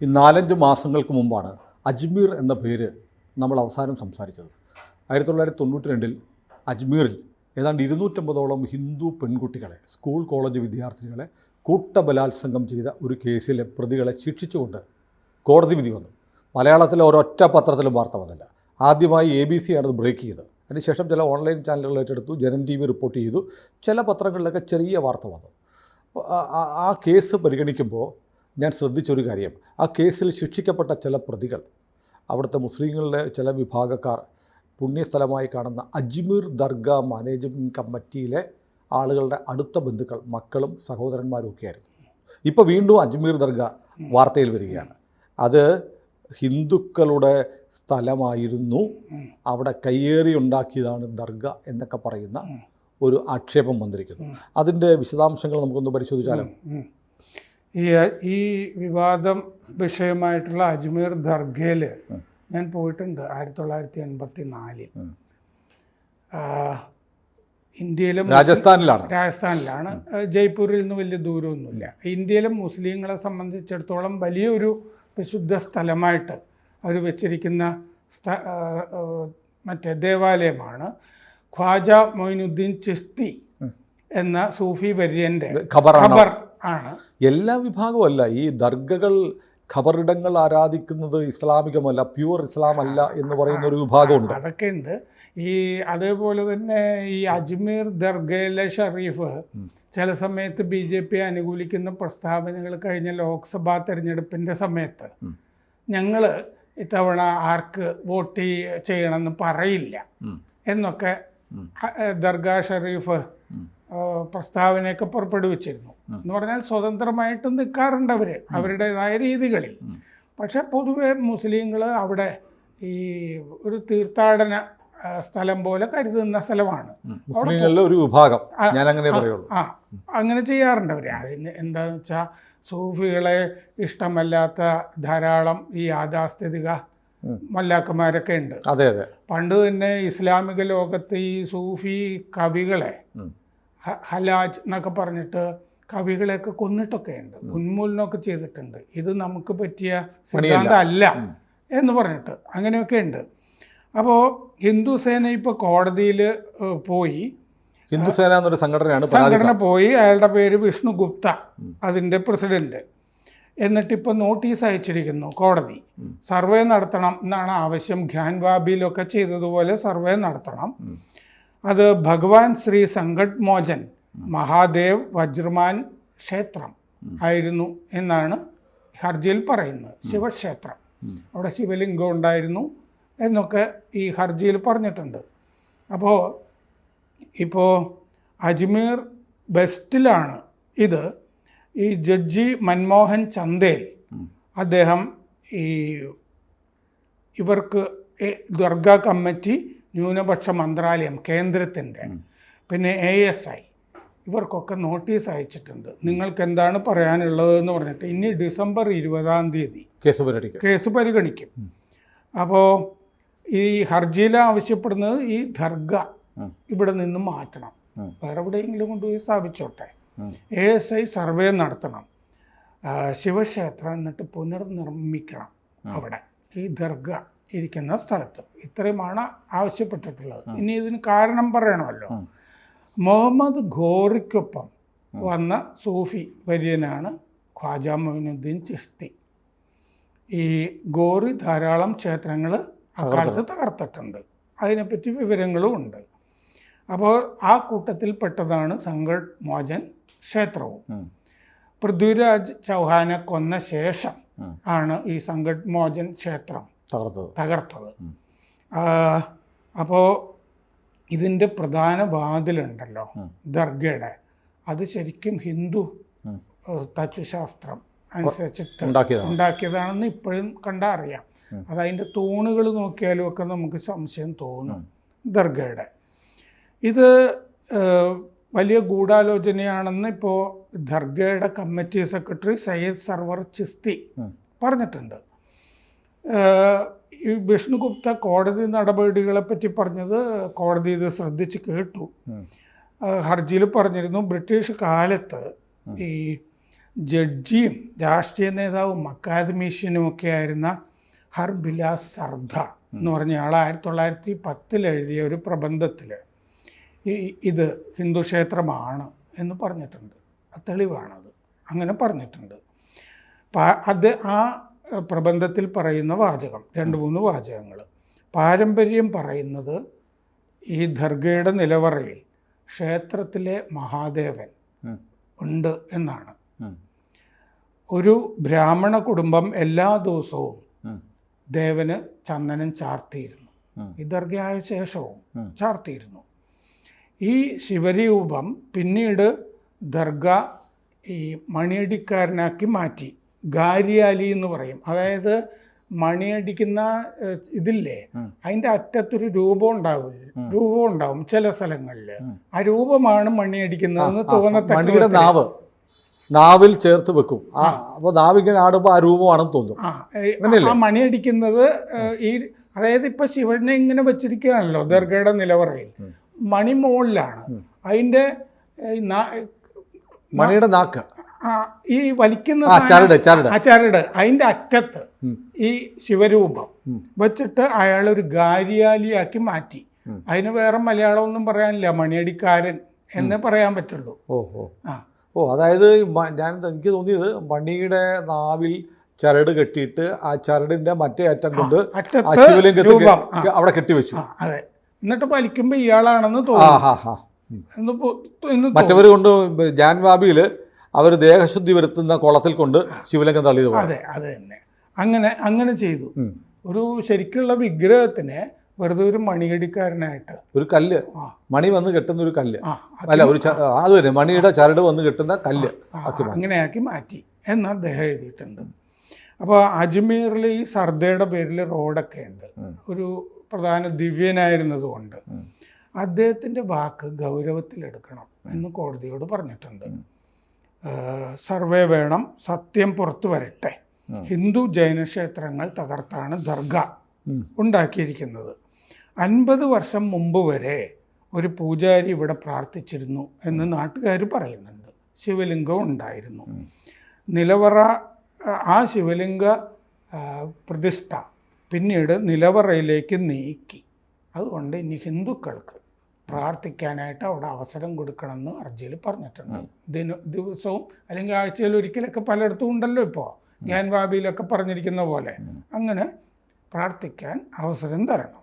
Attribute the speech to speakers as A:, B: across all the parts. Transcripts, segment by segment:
A: ഈ 4-5 മാസങ്ങൾക്ക് മുമ്പാണ് അജ്മീർ എന്ന പേര് നമ്മൾ അവസാനം സംസാരിച്ചത്. 1992 അജ്മീറിൽ ഏതാണ്ട് 250ഓളം ഹിന്ദു പെൺകുട്ടികളെ, സ്കൂൾ കോളേജ് വിദ്യാർത്ഥിനികളെ കൂട്ടബലാത്സംഗം ചെയ്ത ഒരു കേസിലെ പ്രതികളെ ശിക്ഷിച്ചുകൊണ്ട് കോടതി വിധി വന്നു. മലയാളത്തിലെ ഒരൊറ്റ പത്രത്തിലും വാർത്ത വന്നില്ല. ആദ്യമായി ABC ആണത് ബ്രേക്ക് ചെയ്തത്. അതിനുശേഷം ചില ഓൺലൈൻ ചാനലുകൾ ഏറ്റെടുത്തു, ജനൻ TV റിപ്പോർട്ട് ചെയ്തു, ചില പത്രങ്ങളിലൊക്കെ ചെറിയ വാർത്ത വന്നു. ആ കേസ് പരിഗണിക്കുമ്പോൾ ഞാൻ ശ്രദ്ധിച്ചൊരു കാര്യം, ആ കേസിൽ ശിക്ഷിക്കപ്പെട്ട ചില പ്രതികൾ അവിടുത്തെ മുസ്ലിങ്ങളുടെ ചില വിഭാഗക്കാർ പുണ്യസ്ഥലമായി കാണുന്ന അജ്മീർ ദർഗാ മാനേജ്മെൻറ്റ് കമ്മിറ്റിയിലെ ആളുകളുടെ അടുത്ത ബന്ധുക്കൾ, മക്കളും സഹോദരന്മാരും ഒക്കെയായിരുന്നു. ഇപ്പോൾ വീണ്ടും അജ്മീർ ദർഗ വാർത്തയിൽ വരികയാണ്. അത് ഹിന്ദുക്കളുടെ സ്ഥലമായിരുന്നു, അവിടെ കയ്യേറി ഉണ്ടാക്കിയതാണ് ദർഗ എന്നൊക്കെ പറയുന്ന ഒരു ആക്ഷേപം വന്നിരിക്കുന്നു. അതിൻ്റെ വിശദാംശങ്ങൾ നമുക്കൊന്ന് പരിശോധിച്ചാലും.
B: ഈ വിവാദം വിഷയമായിട്ടുള്ള അജ്മീർ ദർഗയിൽ ഞാൻ പോയിട്ടുണ്ട് 1984. ഇന്ത്യയിലും രാജസ്ഥാനിലാണ്. ജയ്പൂരിൽ നിന്ന് വലിയ ദൂരമൊന്നുമില്ല. ഇന്ത്യയിലും മുസ്ലിങ്ങളെ സംബന്ധിച്ചിടത്തോളം വലിയൊരു വിശുദ്ധ സ്ഥലമായിട്ട് അവർ വെച്ചിരിക്കുന്ന മറ്റേ ദേവാലയമാണ് ഖ്വാജ മൊയിനുദ്ദീൻ ചിസ്തി എന്ന സൂഫി വര്യൻ്റെ ഖബർ ആണ്.
A: എല്ലാ വിഭാഗവും അല്ല. ഈ ദർഗകൾ, ഖബറിടങ്ങൾ ആരാധിക്കുന്നത് ഇസ്ലാമികമല്ല, പ്യൂർ ഇസ്ലാം അല്ല എന്ന് പറയുന്ന ഒരു വിഭാഗമുണ്ട്.
B: അതൊക്കെ ഉണ്ട്. അതേപോലെ തന്നെ ഈ അജ്മീർ ദർഗയിലെ ഷറീഫ് ചില സമയത്ത് BJP അനുകൂലിക്കുന്ന പ്രസ്താവനകൾ കഴിഞ്ഞ ലോക്സഭാ തെരഞ്ഞെടുപ്പിൻ്റെ സമയത്ത് ഞങ്ങൾ ഇത്തവണ ആർക്ക് വോട്ട് ചെയ്യണമെന്ന് പറയില്ല എന്നൊക്കെ ദർഗാ ഷറീഫ് പ്രസ്താവനയൊക്കെ പുറപ്പെടുവിച്ചിരുന്നു. എന്ന് പറഞ്ഞാൽ സ്വതന്ത്രമായിട്ട് നിൽക്കാറുണ്ട് അവരുടേതായ രീതികളിൽ. പക്ഷെ പൊതുവെ മുസ്ലിങ്ങൾ അവിടെ ഈ ഒരു തീർത്ഥാടന സ്ഥലം പോലെ കരുതുന്ന സ്ഥലമാണ്.
A: ഒരു വിഭാഗം
B: അങ്ങനെ ചെയ്യാറുണ്ട് അവർ. അതിന് എന്താണെന്ന് വെച്ചാൽ സൂഫികളെ ഇഷ്ടമല്ലാത്ത ധാരാളം ഈ യാഥാസ്ഥിതിക മല്ലാക്കന്മാരൊക്കെ ഉണ്ട്.
A: അതെ അതെ.
B: പണ്ട് തന്നെ ഇസ്ലാമിക ലോകത്ത് ഈ സൂഫി കവികളെ ഹലാജ് എന്നൊക്കെ പറഞ്ഞിട്ട് കവികളെയൊക്കെ കൊന്നിട്ടൊക്കെ ഉണ്ട്, ഉന്മൂലനമൊക്കെ ചെയ്തിട്ടുണ്ട്. ഇത് നമുക്ക് പറ്റിയ സിദ്ധാന്തം അല്ല എന്ന് പറഞ്ഞിട്ട് അങ്ങനെയൊക്കെ ഉണ്ട്. അപ്പോൾ ഹിന്ദുസേന ഇപ്പോൾ കോടതിയിൽ പോയി,
A: ഹിന്ദുസേന എന്നൊരു
B: സംഘടന പോയി, അയാളുടെ പേര് വിഷ്ണു ഗുപ്ത, അതിൻ്റെ പ്രസിഡന്റ്. എന്നിട്ടിപ്പോൾ നോട്ടീസ് അയച്ചിരിക്കുന്നു കോടതി. സർവേ നടത്തണം എന്നാണ് ആവശ്യം. ഖ്യാൻവാബിയിലൊക്കെ ചെയ്തതുപോലെ സർവേ നടത്തണം. അത് ഭഗവാൻ ശ്രീ സങ്കട്ട് മോചൻ മഹാദേവ് വജ്രമാൻ ക്ഷേത്രം ആയിരുന്നു എന്നാണ് ഹർജിയിൽ പറയുന്നത്. ശിവക്ഷേത്രം, അവിടെ ശിവലിംഗം ഉണ്ടായിരുന്നു എന്നൊക്കെ ഈ ഹർജിയിൽ പറഞ്ഞിട്ടുണ്ട്. ഇപ്പോൾ അജ്മീർ വെസ്റ്റിലാണ് ഇത്. ഈ ജഡ്ജി മൻമോഹൻ ചന്ദേൽ അദ്ദേഹം ഇവർക്ക് ദർഗാ കമ്മിറ്റി, ന്യൂനപക്ഷ മന്ത്രാലയം കേന്ദ്രത്തിൻ്റെ, പിന്നെ ASI ഇവർക്കൊക്കെ നോട്ടീസ് അയച്ചിട്ടുണ്ട്. നിങ്ങൾക്ക് എന്താണ് പറയാനുള്ളത് എന്ന് പറഞ്ഞിട്ട് ഇനി ഡിസംബർ 20-ാം തീയതി കേസ് പരിഗണിക്കും. അപ്പോൾ ഈ ഹർജിയിൽ ആവശ്യപ്പെടുന്നത് ഈ ദർഗ ഇവിടെ നിന്ന് മാറ്റണം, വേറെ എവിടെയെങ്കിലും കൊണ്ടുപോയി സ്ഥാപിച്ചോട്ടെ. ASI സർവേ നടത്തണം, ശിവക്ഷേത്രം എന്നിട്ട് പുനർനിർമ്മിക്കണം അവിടെ ഈ ദർഗ ഇരിക്കുന്ന സ്ഥലത്ത്. ഇത്രയുമാണ് ആവശ്യപ്പെട്ടിട്ടുള്ളത്. ഇനി ഇതിന് കാരണം പറയണമല്ലോ. മുഹമ്മദ് ഘോറിക്കൊപ്പം വന്ന സൂഫി വര്യനാണ് ഖ്വാജ മൊയിനുദ്ദീൻ ചിസ്തി. ഈ ഘോറി ധാരാളം ക്ഷേത്രങ്ങൾ അക്കാലത്ത് തകർത്തിട്ടുണ്ട്, അതിനെപ്പറ്റി വിവരങ്ങളും ഉണ്ട്. അപ്പോൾ ആ കൂട്ടത്തിൽപ്പെട്ടതാണ് സങ്കട്ട് മോചൻ ക്ഷേത്രവും. പൃഥ്വിരാജ് ചൗഹാനെ കൊന്ന ശേഷം ആണ് ഈ സങ്കട്ട് മോചൻ ക്ഷേത്രം തകർത്തത്. അപ്പോൾ ഇതിൻ്റെ പ്രധാന വാതിലുണ്ടല്ലോ ദർഗയുടെ, അത് ശരിക്കും ഹിന്ദു തച്ചുശാസ്ത്രം അനുസരിച്ചിട്ട് ഉണ്ടാക്കിയതാണെന്ന് ഇപ്പോഴും കണ്ടാൽ അറിയാം. അതതിൻ്റെ തൂണുകൾ നോക്കിയാലും ഒക്കെ നമുക്ക് സംശയം തോന്നും ദർഗയുടെ. ഇത് വലിയ ഗൂഢാലോചനയാണെന്ന് ഇപ്പോൾ ദർഗയുടെ കമ്മിറ്റി സെക്രട്ടറി സയ്യദ് സർവർ ചിസ്തി പറഞ്ഞിട്ടുണ്ട്. ഈ വിഷ്ണുഗുപ്ത കോടതി നടപടികളെ പറ്റി പറഞ്ഞത് കോടതി ഇത് ശ്രദ്ധിച്ച് കേട്ടു. ഹർജിയിൽ പറഞ്ഞിരുന്നു ബ്രിട്ടീഷ് കാലത്ത് ഈ ജഡ്ജിയും രാഷ്ട്രീയ നേതാവും അക്കാദമീഷ്യനും ഒക്കെ ആയിരുന്ന ഹർബിലാസ് സർദാർ എന്ന് പറഞ്ഞ ആൾ 1910 എഴുതിയ ഒരു പ്രബന്ധത്തിൽ ഇത് ഹിന്ദു ക്ഷേത്രമാണ് എന്ന് പറഞ്ഞിട്ടുണ്ട്. തെളിവാണത്, അങ്ങനെ പറഞ്ഞിട്ടുണ്ട്. അത് ആ പ്രബന്ധത്തിൽ പറയുന്ന വാചകം 2-3 വാചകങ്ങൾ. പാരമ്പര്യം പറയുന്നത് ഈ ദർഗയുടെ നിലവറയിൽ ക്ഷേത്രത്തിലെ മഹാദേവൻ ഉണ്ട് എന്നാണ്. ഒരു ബ്രാഹ്മണ കുടുംബം എല്ലാ ദിവസവും ദേവന് ചന്ദനം ചാർത്തിയിരുന്നു. ഈ ദർഗയായ ശേഷവും ചാർത്തിയിരുന്നു. ഈ ശിവരൂപം പിന്നീട് ദർഗ ഈ മണിയടിക്കാരനാക്കി മാറ്റി. ഗാരിയാലി എന്ന് പറയും. അതായത് മണിയടിക്കുന്ന ഇതില്ലേ, അതിൻ്റെ അറ്റത്തൊരു രൂപം ഉണ്ടാവും ചില സ്ഥലങ്ങളിൽ. ആ രൂപമാണ് മണിയടിക്കുന്നതെന്ന് തോന്നത്തക്ക
A: നാവിൽ ചേർത്ത് വെക്കും. അപ്പോൾ നാവിങ്ങനെ ആടുമ്പോൾ ആ രൂപമാണെന്ന് തോന്നും.
B: ആ മണിയടിക്കുന്നത് ഈ അതായത് ഇപ്പൊ ശിവനെ ഇങ്ങനെ വെച്ചിരിക്കുകയാണല്ലോ ദർഗയുടെ നിലവറയിൽ, മണി മുകളിലാണ്. അതിന്റെ
A: മണിയുടെ നാക്ക്
B: ഈ വലിക്കുന്ന ചരട് അതിന്റെ അറ്റത്ത് ഈ ശിവരൂപം വെച്ചിട്ട് അയാളൊരു ഗാരിയാലിയാക്കി മാറ്റി. അതിന് വേറെ മലയാളം ഒന്നും പറയാനില്ല, മണിയടിക്കാരൻ എന്നേ പറയാൻ പറ്റുള്ളൂ.
A: അതായത് എനിക്ക് തോന്നിയത് മണിയുടെ നാവിൽ ചരട് കെട്ടിയിട്ട് ആ ചരടിന്റെ മറ്റേ അറ്റം കൊണ്ട് ശിവലിംഗത്തിൽ അവിടെ കെട്ടിവെച്ചു.
B: അതെ, എന്നിട്ട് വലിക്കുമ്പോ ഇയാളാണെന്ന് തോന്നുന്നു.
A: മറ്റവർ കൊണ്ട് ജാൻവാബിയില് അവർ ദേഹശുദ്ധി വരുത്തുന്ന കുളത്തിൽ കൊണ്ട് ശിവലിംഗം തള്ളിയത്.
B: അതെ, അത് തന്നെ. അങ്ങനെ ചെയ്തു. ഒരു ശരിക്കുള്ള വിഗ്രഹത്തിനെ വെറുതെ ഒരു മണിയടിക്കാരനായിട്ട്
A: ഒരു കല്ല്, മണി വന്ന് കെട്ടുന്ന ഒരു കല്ല്, അല്ല ഒരു അത് തന്നെ മണിയുടെ ചരട് വന്ന് കെട്ടുന്ന കല്ല്
B: അങ്ങനെയാക്കി മാറ്റി എന്ന് അദ്ദേഹം എഴുതിയിട്ടുണ്ട്. അപ്പോൾ അജ്മീറിൽ ഈ സർദയുടെ പേരിൽ റോഡൊക്കെ ഉണ്ട്. ഒരു പ്രധാന ദിവ്യനായിരുന്നതുകൊണ്ട് അദ്ദേഹത്തിൻ്റെ വാക്ക് ഗൗരവത്തിലെടുക്കണം എന്ന് കോടതിയോട് പറഞ്ഞിട്ടുണ്ട്. സർവേ വേണം, സത്യം പുറത്തു വരട്ടെ. ഹിന്ദു ജൈന ക്ഷേത്രങ്ങൾ തകർത്താണ് ദർഗ ഉണ്ടാക്കിയിരിക്കുന്നത്. 50 വർഷം മുമ്പ് വരെ ഒരു പൂജാരി ഇവിടെ പ്രാർത്ഥിച്ചിരുന്നു എന്ന് നാട്ടുകാർ പറയുന്നുണ്ട്. ശിവലിംഗം ഉണ്ടായിരുന്നു. നിലവറ ആ ശിവലിംഗ പ്രതിഷ്ഠ പിന്നീട് നിലവറയിലേക്ക് നീക്കി. അതുകൊണ്ട് ഇനി ഹിന്ദുക്കൾക്ക് പ്രാർത്ഥിക്കാനായിട്ട് അവിടെ അവസരം കൊടുക്കണമെന്ന് ഹർജിയിൽ പറഞ്ഞിട്ടുണ്ട്. ദിവസവും അല്ലെങ്കിൽ ആഴ്ചയിൽ ഒരിക്കലൊക്കെ പലയിടത്തും ഉണ്ടല്ലോ ഇപ്പോൾ, ഗ്യാൻവാബിയിലൊക്കെ പറഞ്ഞിരിക്കുന്ന പോലെ. അങ്ങനെ പ്രാർത്ഥിക്കാൻ അവസരം തരണം.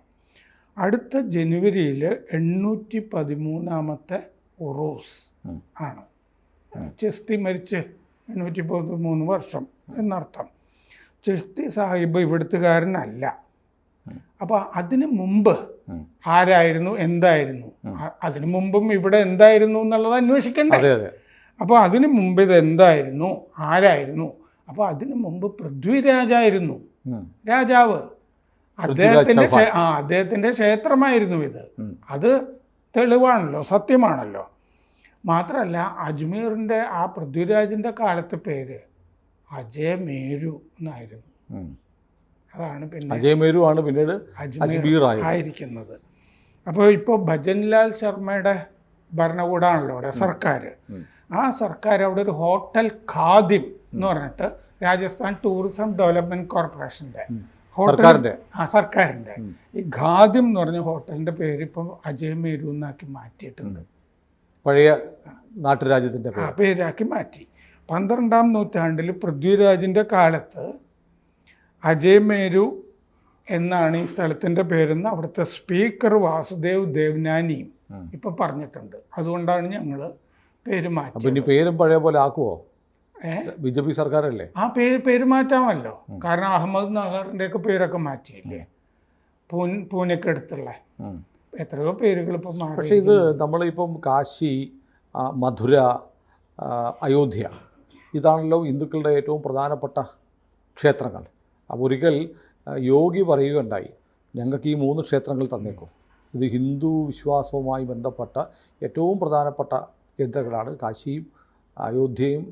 B: അടുത്ത ജനുവരിയിൽ 813 ഉറൂസ് ആണ്. ചിസ്തി മരിച്ച് 813 വർഷം എന്നർത്ഥം. ചിസ്തി സാഹിബ് ഇവിടുത്തുകാരനല്ല. അപ്പോൾ അതിന് മുമ്പ് ആരായിരുന്നു, എന്തായിരുന്നു, അതിനു മുമ്പും ഇവിടെ എന്തായിരുന്നു എന്നുള്ളത് അന്വേഷിക്കണ്ടേ. അപ്പോൾ അതിന് മുമ്പ് ഇത് എന്തായിരുന്നു, ആരായിരുന്നു? അപ്പോൾ അതിനു മുമ്പ് പൃഥ്വിരാജായിരുന്നു രാജാവ്. അദ്ദേഹത്തിൻ്റെ ക്ഷേത്രമായിരുന്നു ഇത്. അത് തെളിവാണല്ലോ, സത്യമാണല്ലോ. മാത്രമല്ല അജ്മീറിൻ്റെ ആ പൃഥ്വിരാജിൻ്റെ കാലത്തെ പേര് അജയമേരു എന്നായിരുന്നു. അതാണ് പിന്നെ
A: അജയമേരു ആണ് പിന്നീട് അജ്മീർ
B: ആയിരിക്കുന്നത്. അപ്പോൾ ഇപ്പോൾ ഭജൻലാൽ ശർമ്മയുടെ ഭരണകൂടമാണല്ലോ അവിടെ സർക്കാർ. ആ സർക്കാർ അവിടെ ഒരു ഹോട്ടൽ ഖാദിം എന്ന് പറഞ്ഞിട്ട് രാജസ്ഥാൻ ടൂറിസം ഡെവലപ്മെന്റ് കോർപ്പറേഷൻ്റെ സർക്കാരിൻ്റെ ഈ ഖാദിം എന്ന് പറഞ്ഞ ഹോട്ടലിൻ്റെ പേര് ഇപ്പം അജയമേരു എന്നാക്കി മാറ്റിയിട്ടുണ്ട്.
A: പഴയ നാട്ടുരാജ്യത്തിൻ്റെ
B: പേരാക്കി മാറ്റി. 12-ാം നൂറ്റാണ്ടിൽ പൃഥ്വിരാജിൻ്റെ കാലത്ത് അജയമേരു എന്നാണ് ഈ സ്ഥലത്തിൻ്റെ പേരെന്ന് അവിടുത്തെ സ്പീക്കർ വാസുദേവ് ദേവ്നാനിയും ഇപ്പം പറഞ്ഞിട്ടുണ്ട്. അതുകൊണ്ടാണ് ഞങ്ങൾ പേര് മാറ്റി.
A: പിന്നെ പേരും പഴയ പോലെ ആക്കുമോ? BJP സർക്കാരല്ലേ?
B: ആ പേര് മാറ്റാമല്ലോ. കാരണം അഹമ്മദ് നഗറിൻ്റെ ഒക്കെ പേരൊക്കെ മാറ്റിയില്ലേ, പൂനെക്കടുത്തുള്ള എത്രയോ പേരുകൾ ഇപ്പം മാറി.
A: പക്ഷേ ഇത് നമ്മളിപ്പം കാശി, മധുര, അയോധ്യ ഇതാണല്ലോ ഹിന്ദുക്കളുടെ ഏറ്റവും പ്രധാനപ്പെട്ട ക്ഷേത്രങ്ങൾ. അപ്പോൾ ഒരിക്കൽ യോഗി പറയുകയുണ്ടായി, ഞങ്ങൾക്ക് ഈ 3 ക്ഷേത്രങ്ങൾ തന്നേക്കും. ഇത് ഹിന്ദു വിശ്വാസവുമായി ബന്ധപ്പെട്ട ഏറ്റവും പ്രധാനപ്പെട്ട കേന്ദ്രങ്ങളാണ് കാശിയും അയോധ്യയും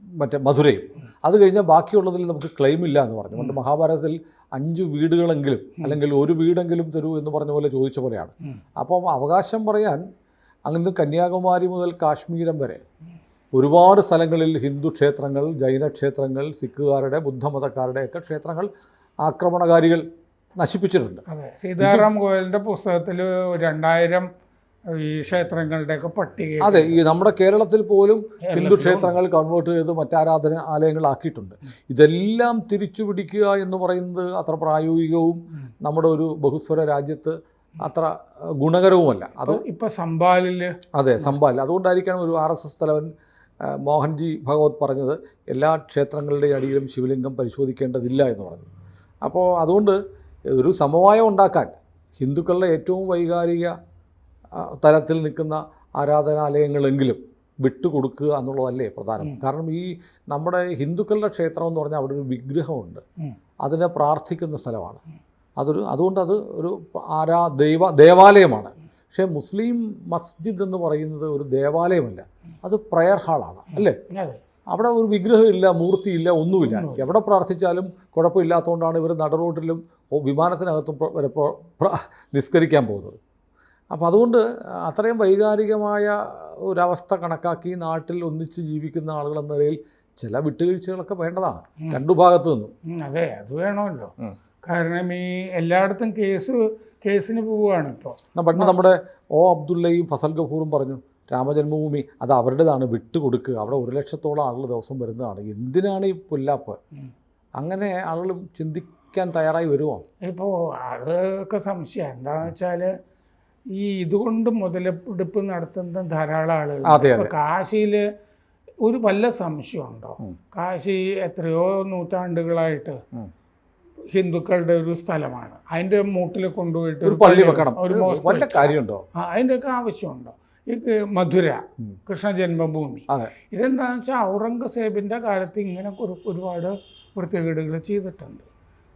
A: മറ്റേ മധുരയും. അത് കഴിഞ്ഞാൽ ബാക്കിയുള്ളതിൽ നമുക്ക് ക്ലെയിം ഇല്ല എന്ന് പറഞ്ഞു. പണ്ട് മഹാഭാരതത്തിൽ 5 വീടുകളെങ്കിലും അല്ലെങ്കിൽ 1 വീടെങ്കിലും തരൂ എന്ന് പറഞ്ഞ പോലെ ചോദിച്ച പോലെയാണ്. അപ്പം അവകാശം പറയാൻ അങ്ങനെ കന്യാകുമാരി മുതൽ കാശ്മീരം വരെ ഒരുപാട് സ്ഥലങ്ങളിൽ ഹിന്ദു ക്ഷേത്രങ്ങൾ, ജൈന ക്ഷേത്രങ്ങൾ, സിഖുകാരുടെ, ബുദ്ധമതക്കാരുടെയൊക്കെ ക്ഷേത്രങ്ങൾ ആക്രമണകാരികൾ നശിപ്പിച്ചിട്ടുണ്ട്.
B: അതെ, സീതാറാം ഗോയലിൻ്റെ പുസ്തകത്തിൽ 2000 ഈ ക്ഷേത്രങ്ങളുടെയൊക്കെ പട്ടിക.
A: അതെ, ഈ നമ്മുടെ കേരളത്തിൽ പോലും ഹിന്ദു ക്ഷേത്രങ്ങൾ കൺവേർട്ട് ചെയ്ത് മറ്റാരാധനാലയങ്ങളാക്കിയിട്ടുണ്ട്. ഇതെല്ലാം തിരിച്ചു പിടിക്കുക എന്ന് പറയുന്നത് അത്ര പ്രായോഗികവും നമ്മുടെ ഒരു ബഹുസ്വര രാജ്യത്ത് അത്ര ഗുണകരവുമല്ല. അത്
B: ഇപ്പോൾ സംബാലിൽ,
A: അതെ സംബാൽ, അതുകൊണ്ടായിരിക്കണം ഒരു RSS തലവൻ മോഹൻജി ഭഗവത് പറഞ്ഞത് എല്ലാ ക്ഷേത്രങ്ങളുടെയും അടിയിലും ശിവലിംഗം പരിശോധിക്കേണ്ടതില്ല എന്ന് പറഞ്ഞു. അപ്പോൾ അതുകൊണ്ട് ഒരു സമവായം ഉണ്ടാക്കാൻ ഹിന്ദുക്കളുടെ ഏറ്റവും വൈകാരിക തലത്തിൽ നിൽക്കുന്ന ആരാധനാലയങ്ങളെങ്കിലും വിട്ടുകൊടുക്കുക എന്നുള്ളതല്ലേ പ്രധാനം. കാരണം ഈ നമ്മുടെ ഹിന്ദുക്കളുടെ ക്ഷേത്രം എന്ന് പറഞ്ഞാൽ അവിടെ ഒരു വിഗ്രഹമുണ്ട്, അതിനെ പ്രാർത്ഥിക്കുന്ന സ്ഥലമാണ്. അതുകൊണ്ട് അത് ഒരു ദേവാലയമാണ്. പക്ഷേ മുസ്ലിം മസ്ജിദ് എന്ന് പറയുന്നത് ഒരു ദേവാലയമല്ല, അത് പ്രയർ ഹാളാണ് അല്ലേ. അവിടെ ഒരു വിഗ്രഹമില്ല, മൂർത്തിയില്ല, ഒന്നുമില്ല. എവിടെ പ്രാർത്ഥിച്ചാലും കുഴപ്പമില്ലാത്തതുകൊണ്ടാണ് ഇവർ നടറോട്ടിലും വിമാനത്തിനകത്തും വരെ നിസ്കരിക്കാൻ പോകുന്നത്. അപ്പോൾ അതുകൊണ്ട് അത്രയും വൈകാരികമായ ഒരവസ്ഥ കണക്കാക്കി നാട്ടിൽ ഒന്നിച്ച് ജീവിക്കുന്ന ആളുകൾ എന്ന നിലയിൽ ചില വിട്ടുവീഴ്ചകളൊക്കെ വേണ്ടതാണ് രണ്ടു ഭാഗത്തു നിന്നും.
B: അതെ, അത് വേണമല്ലോ. കാരണം ഈ എല്ലായിടത്തും കേസിന് പോവുകയാണ് ഇപ്പോൾ.
A: പണ്ട് നമ്മുടെ അബ്ദുള്ളയും ഫസൽ ഗഫൂറും പറഞ്ഞു രാമജന്മഭൂമി അത് അവരുടേതാണ്, വിട്ടുകൊടുക്കുക. അവിടെ 1 ലക്ഷത്തോളം ആളുകൾ ദിവസം വരുന്നതാണ്, എന്തിനാണ് ഈ പുല്ലാപ്പ്? അങ്ങനെ ആളുകൾ ചിന്തിക്കാൻ തയ്യാറായി വരുമോ?
B: ഇപ്പോൾ അതൊക്കെ സംശയം. എന്താണെന്ന് വെച്ചാൽ ഈ ഇതുകൊണ്ട് മുതലെടുപ്പ് നടത്തുന്ന ധാരാളം ആളുകൾ. ഇപ്പോൾ കാശിയിൽ ഒരു വല്ല സംശയമുണ്ടോ? കാശി എത്രയോ നൂറ്റാണ്ടുകളായിട്ട് ഹിന്ദുക്കളുടെ ഒരു സ്ഥലമാണ്. അതിൻ്റെ മൂട്ടിൽ കൊണ്ടുപോയിട്ട്
A: ഒരു പള്ളി വെക്കണം, വല്ല കാര്യമുണ്ടോ?
B: അതിൻ്റെയൊക്കെ ആവശ്യമുണ്ടോ? ഈ മധുര കൃഷ്ണ ജന്മഭൂമി, ഇതെന്താണെന്ന് വെച്ചാൽ ഔറംഗസേബിൻ്റെ കാലത്ത് ഇങ്ങനെ ഒരുപാട് വൃത്തികേടുകൾ ചെയ്തിട്ടുണ്ട്.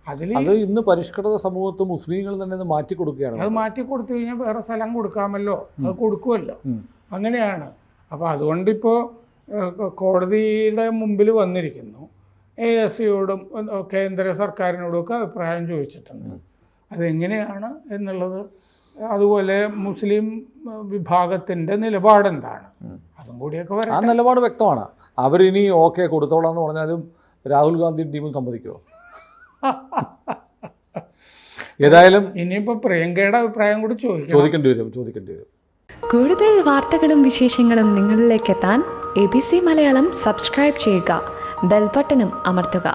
A: അത് ഇന്ന് പരിഷ്കൃത സമൂഹത്ത് മുസ്ലിങ്ങൾ തന്നെ അത് മാറ്റി കൊടുക്കുകയാണ്.
B: അത് മാറ്റി കൊടുത്തു കഴിഞ്ഞാൽ വേറെ സ്ഥലം കൊടുക്കാമല്ലോ, അത് കൊടുക്കുമല്ലോ, അങ്ങനെയാണ്. അപ്പോൾ അതുകൊണ്ടിപ്പോൾ കോടതിയുടെ മുമ്പിൽ വന്നിരിക്കുന്നു. ASCയോടും കേന്ദ്ര സർക്കാരിനോടും ഒക്കെ അഭിപ്രായം ചോദിച്ചിട്ടുണ്ട്, അതെങ്ങനെയാണ് എന്നുള്ളത്. അതുപോലെ മുസ്ലിം വിഭാഗത്തിൻ്റെ നിലപാടെന്താണ്, അതും കൂടിയൊക്കെ വരാം.
A: ആ നിലപാട് വ്യക്തമാണ്. അവരിനി ഓക്കെ കൊടുത്തോളാം എന്ന് പറഞ്ഞാലും രാഹുൽ ഗാന്ധി ടീമും സമ്മതിക്കുമോ? ഏതായാലും
B: ഇനിയിപ്പോൾ പ്രിയങ്കയുടെ അഭിപ്രായം കൂടി
A: ചോദിക്കേണ്ടി വരും.
C: കൂടുതൽ വാർത്തകളും വിശേഷങ്ങളും നിങ്ങളിലേക്ക് എത്താൻ ABC മലയാളം സബ്സ്ക്രൈബ് ചെയ്യുക, ബെൽബട്ടനും അമർത്തുക.